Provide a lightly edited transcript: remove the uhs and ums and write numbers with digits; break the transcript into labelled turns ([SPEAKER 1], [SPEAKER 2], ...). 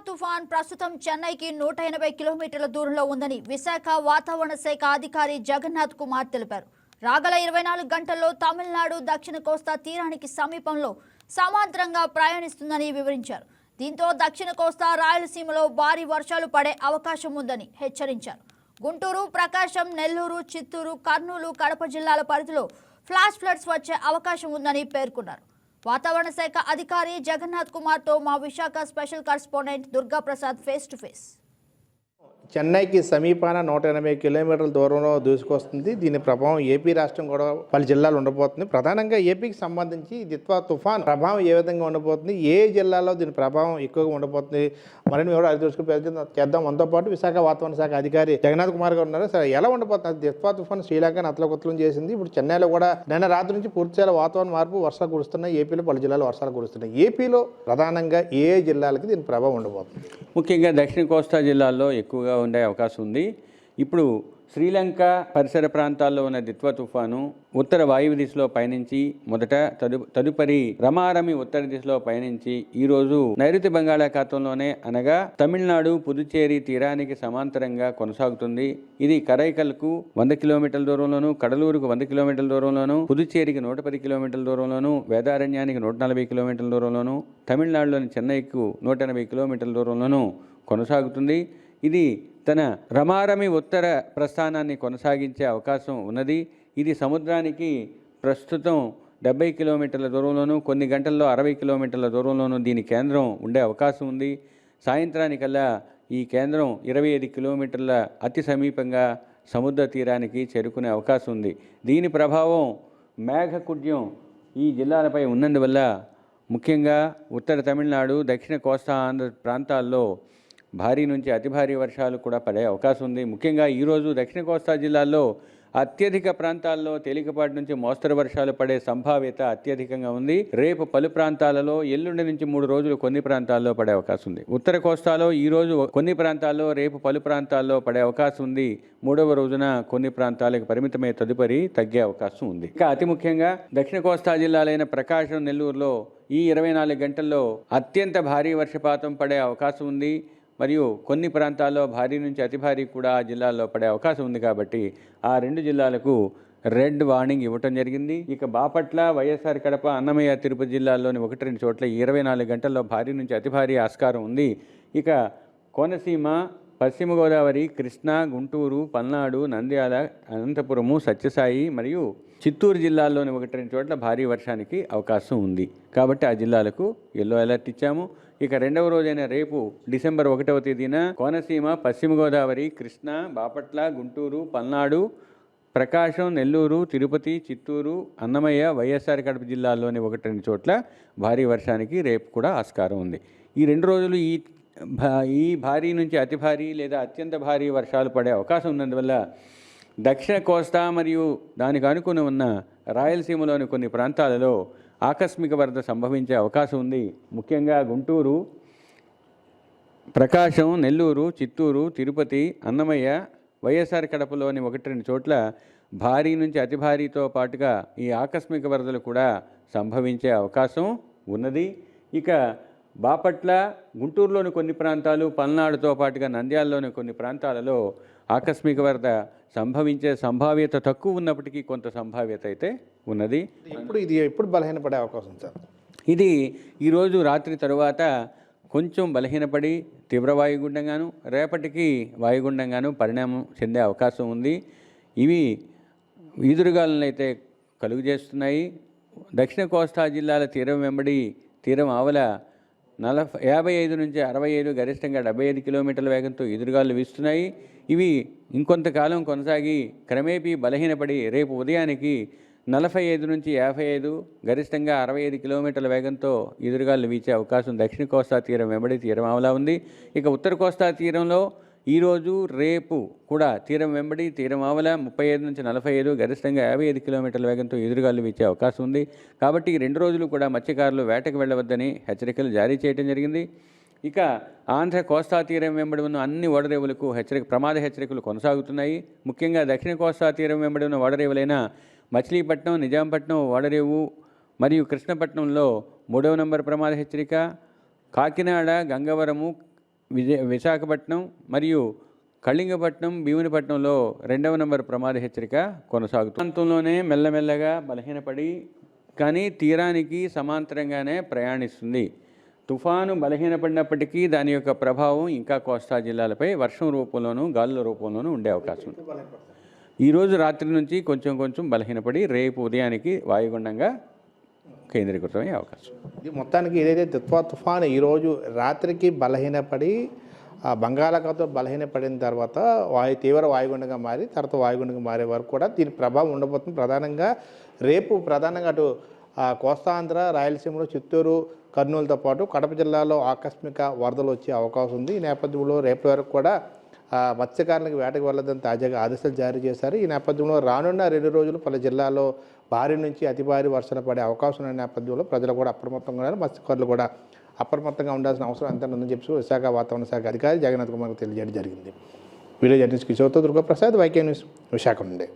[SPEAKER 1] తుఫాన్ ప్రస్తుతం చెన్నైకి 180 కిలోమీటర్ల దూరంలో ఉందని విశాఖ వాతావరణ శాఖ అధికారి జగన్నాథ్ కుమార్ తెలిపారు. రాగల 24 గంటల్లో తమిళనాడు దక్షిణ కోస్తా తీరానికి సమీపంలో సమాంతరంగా ప్రయాణిస్తుందని వివరించారు. దీంతో దక్షిణ కోస్తా రాయలసీమలో భారీ వర్షాలు పడే అవకాశం ఉందని హెచ్చరించారు. గుంటూరు, ప్రకాశం, నెల్లూరు, చిత్తూరు, కర్నూలు, కడప జిల్లాల పరిధిలో ఫ్లాష్ ఫ్లడ్స్ వచ్చే అవకాశం ఉందని పేర్కొన్నారు. వాతావరణ శాఖ అధికారి జగన్నాథ్ కుమార్ తో మా Visakha special correspondent Durga Prasad face to face.
[SPEAKER 2] చెన్నైకి సమీపాన 180 కిలోమీటర్ల దూరంలో దూసుకొస్తుంది. దీని ప్రభావం ఏపీ రాష్ట్రం కూడా పలు జిల్లాలు ఉండబోతుంది. ప్రధానంగా ఏపీకి సంబంధించి దిత్వా తుఫాన్ ప్రభావం ఏ విధంగా ఉండబోతుంది, ఏ జిల్లాలో దీని ప్రభావం ఎక్కువగా ఉండబోతుంది, మరిన్ని వివరాలు అది తెలుసుకుని చేద్దాం. మనతో పాటు విశాఖ వాతావరణ శాఖ అధికారి జగన్నాథ్ కుమార్ గారు ఉన్నారు. సరే, ఎలా ఉండబోతుంది? దిత్వా తుఫాన్ శ్రీలంకను అతలకుతలం చేసింది. ఇప్పుడు చెన్నైలో కూడా నిన్న రాత్రి నుంచి పూర్తిగా వాతావరణ మార్పు, వర్షాలు కురుస్తున్నాయి. ఏపీలో పలు జిల్లాలో వర్షాలు కురుస్తున్నాయి. ఏపీలో ప్రధానంగా ఏ జిల్లాలకి దీని ప్రభావం ఉండబోతుంది?
[SPEAKER 3] ముఖ్యంగా దక్షిణ కోస్తా జిల్లాల్లో ఎక్కువగా ఉండే అవకాశం ఉంది. ఇప్పుడు శ్రీలంక పరిసర ప్రాంతాల్లో ఉన్న దిత్వా తుఫాను ఉత్తర వాయువ్య దిశలో పయనించి తదుపరి రమారమి ఉత్తర దిశలో పయనించి ఈరోజు నైరుతి బంగాళాఖాతంలోనే అనగా తమిళనాడు, పుదుచ్చేరి తీరానికి సమాంతరంగా కొనసాగుతుంది. ఇది కరైకల్కు 100 కిలోమీటర్ల దూరంలోను, కడలూరుకు 100 కిలోమీటర్ల దూరంలోను, పుదుచ్చేరికి 110 కిలోమీటర్ల దూరంలోను, వేదారణ్యానికి 140 కిలోమీటర్ల దూరంలోను, తమిళనాడులోని చెన్నైకు 180 కిలోమీటర్ల దూరంలోను కొనసాగుతుంది. ఇది తన రమారమి ఉత్తర ప్రస్థానాన్ని కొనసాగించే అవకాశం ఉన్నది. ఇది సముద్రానికి ప్రస్తుతం 70 కిలోమీటర్ల దూరంలోనూ, కొన్ని గంటల్లో 60 కిలోమీటర్ల దూరంలోనూ దీని కేంద్రం ఉండే అవకాశం ఉంది. సాయంత్రానికల్లా ఈ కేంద్రం 25 కిలోమీటర్ల అతి సమీపంగా సముద్ర తీరానికి చేరుకునే అవకాశం ఉంది. దీని ప్రభావం మేఘకుడ్యం ఈ జిల్లాలపై ఉన్నందువల్ల ముఖ్యంగా ఉత్తర తమిళనాడు, దక్షిణ కోస్తా ఆంధ్ర ప్రాంతాల్లో భారీ నుంచి అతి భారీ వర్షాలు కూడా పడే అవకాశం ఉంది. ముఖ్యంగా ఈరోజు దక్షిణ కోస్తా జిల్లాల్లో అత్యధిక ప్రాంతాల్లో తేలికపాటి నుంచి మోస్తరు వర్షాలు పడే సంభావ్యత అత్యధికంగా ఉంది. రేపు పలు ప్రాంతాలలో, ఎల్లుండి నుంచి 3 రోజులు కొన్ని ప్రాంతాల్లో పడే అవకాశం ఉంది. ఉత్తర కోస్తాలో ఈరోజు కొన్ని ప్రాంతాల్లో, రేపు పలు ప్రాంతాల్లో పడే అవకాశం ఉంది. 3వ రోజున కొన్ని ప్రాంతాలకు పరిమితమై తదుపరి తగ్గే అవకాశం ఉంది. ఇక అతి ముఖ్యంగా దక్షిణ కోస్తా జిల్లాలైన ప్రకాశం, నెల్లూరులో ఈ 24 గంటల్లో అత్యంత భారీ వర్షపాతం పడే అవకాశం ఉంది. మరియు కొన్ని ప్రాంతాల్లో భారీ నుంచి అతి భారీ కూడా ఆ జిల్లాల్లో పడే అవకాశం ఉంది. కాబట్టి ఆ 2 జిల్లాలకు రెడ్ వార్నింగ్ ఇవ్వటం జరిగింది. ఇక బాపట్ల, వైఎస్ఆర్ కడప, అన్నమయ్య, తిరుపతి జిల్లాల్లోని 1-2 చోట్ల 24 గంటల్లో భారీ నుంచి అతి భారీ ఆస్కారం ఉంది. ఇక కోనసీమ, పశ్చిమ గోదావరి, కృష్ణా, గుంటూరు, పల్నాడు, నంద్యాల, అనంతపురము, సత్యసాయి మరియు చిత్తూరు జిల్లాల్లోని 1-2 చోట్ల భారీ వర్షానికి అవకాశం ఉంది. కాబట్టి ఆ జిల్లాలకు ఎల్లో అలర్ట్ ఇచ్చాము. ఇక 2వ రోజైన రేపు డిసెంబర్ 1వ తేదీన కోనసీమ, పశ్చిమ గోదావరి, కృష్ణా, బాపట్ల, గుంటూరు, పల్నాడు, ప్రకాశం, నెల్లూరు, తిరుపతి, చిత్తూరు, అన్నమయ్య, వైఎస్ఆర్ కడప జిల్లాల్లోని 1-2 చోట్ల భారీ వర్షానికి రేపు కూడా ఆస్కారం ఉంది. ఈ 2 రోజులు ఈ భారీ నుంచి అతి భారీ లేదా అత్యంత భారీ వర్షాలు పడే అవకాశం ఉన్నందువల్ల దక్షిణ కోస్తా మరియు దానికి అనుకుని ఉన్న రాయలసీమలోని కొన్ని ప్రాంతాలలో ఆకస్మిక వరద సంభవించే అవకాశం ఉంది. ముఖ్యంగా గుంటూరు, ప్రకాశం, నెల్లూరు, చిత్తూరు, తిరుపతి, అన్నమయ్య, వైఎస్ఆర్ కడపలోని 1-2 చోట్ల భారీ నుంచి అతి భారీతో పాటుగా ఈ ఆకస్మిక వరదలు కూడా సంభవించే అవకాశం ఉన్నది. ఇక బాపట్ల, గుంటూరులోని కొన్ని ప్రాంతాలు, పల్నాడుతో పాటుగా నంద్యాలలోని కొన్ని ప్రాంతాలలో ఆకస్మిక వరద సంభవించే సంభావ్యత తక్కువ ఉన్నప్పటికీ కొంత సంభావ్యత అయితే ఉన్నది.
[SPEAKER 2] ఎప్పుడు బలహీనపడే అవకాశం సార్?
[SPEAKER 3] ఇది ఈరోజు రాత్రి తరువాత కొంచెం బలహీనపడి తీవ్ర వాయుగుండంగాను, రేపటికి వాయుగుండంగాను పరిణామం చెందే అవకాశం ఉంది. ఇవి ఈదురుగాలను అయితే కలుగు చేస్తున్నాయి. దక్షిణ కోస్తా జిల్లాల తీరం వెంబడి తీరం ఆవల 55 నుంచి 65, గరిష్టంగా 75 కిలోమీటర్ల వేగంతో ఎదురుగాలు వీస్తున్నాయి. ఇవి ఇంకొంతకాలం కొనసాగి క్రమేపీ బలహీనపడి రేపు ఉదయానికి 45 నుంచి 55, గరిష్టంగా 65 కిలోమీటర్ల వేగంతో ఎదురుగాలు వీచే అవకాశం దక్షిణ కోస్తా తీరం వెంబడి తీరం ఆవలా ఉంది. ఇక ఉత్తర కోస్తా తీరంలో ఈరోజు, రేపు కూడా తీరం వెంబడి తీరం ఆవల 35 నుంచి 45, గరిష్టంగా 55 కిలోమీటర్ల వేగంతో ఎదురుగాలు వీచే అవకాశం ఉంది. కాబట్టి ఈ 2 రోజులు కూడా మత్స్యకారులు వేటకు వెళ్ళవద్దని హెచ్చరికలు జారీ చేయడం జరిగింది. ఇక ఆంధ్ర కోస్తా తీరం వెంబడి ఉన్న అన్ని ఓడరేవులకు ప్రమాద హెచ్చరికలు కొనసాగుతున్నాయి. ముఖ్యంగా దక్షిణ కోస్తా తీరం వెంబడి ఉన్న ఓడరేవులైన మచిలీపట్నం, నిజాంపట్నం ఓడరేవు మరియు కృష్ణపట్నంలో 3వ నంబర్ ప్రమాద హెచ్చరిక, కాకినాడ, గంగవరము, విశాఖపట్నం మరియు కళింగపట్నం, భీమునిపట్నంలో 2వ నంబర్ ప్రమాద హెచ్చరిక కొనసాగుతుంది. ప్రాంతంలోనే మెల్లమెల్లగా బలహీనపడి కానీ తీరానికి సమాంతరంగానే ప్రయాణిస్తుంది. తుఫాను బలహీనపడినప్పటికీ దాని యొక్క ప్రభావం ఇంకా కోస్తా జిల్లాలపై వర్షం రూపంలోనూ గాలుల రూపంలోనూ ఉండే అవకాశం ఉంది. ఈరోజు రాత్రి నుంచి కొంచెం బలహీనపడి రేపు ఉదయానికి వాయుగుండంగా కేంద్రీకృతమయ్యే అవకాశం.
[SPEAKER 2] ఇది మొత్తానికి ఏదైతే దిత్వా తుఫాను ఈరోజు రాత్రికి బలహీనపడి బంగాళాఖాతంలో బలహీనపడిన తర్వాత తీవ్ర వాయుగుండంగా మారి తర్వాత వాయుగుండంగా మారే వరకు కూడా దీని ప్రభావం ఉండబోతుంది. ప్రధానంగా రేపు అటు కోస్తాంధ్ర, రాయలసీమలో చిత్తూరు, కర్నూలుతో పాటు కడప జిల్లాలో ఆకస్మిక వరదలు వచ్చే అవకాశం ఉంది. ఈ నేపథ్యంలో రేపటి వరకు కూడా మత్స్యకారులకు వేటకు వెళ్ళదని తాజాగా ఆదేశాలు జారీ చేశారు. ఈ నేపథ్యంలో రానున్న 2 రోజులు పలు జిల్లాల్లో భారీ నుంచి అతి భారీ వర్షాలు పడే అవకాశం ఉన్న నేపథ్యంలో ప్రజలు కూడా అప్రమత్తంగా ఉన్నారు. మత్స్యకారులు కూడా అప్రమత్తంగా ఉండాల్సిన అవసరం ఎంత ఉందని చెప్పి విశాఖ వాతావరణ శాఖ అధికారి జగన్నాథ్ కుమార్ తెలియజేయడం జరిగింది. వీడియో జర్నలిస్ట్ కిషోర్తో దుర్గాప్రసాద్, వైకే న్యూస్, విశాఖ నుండి.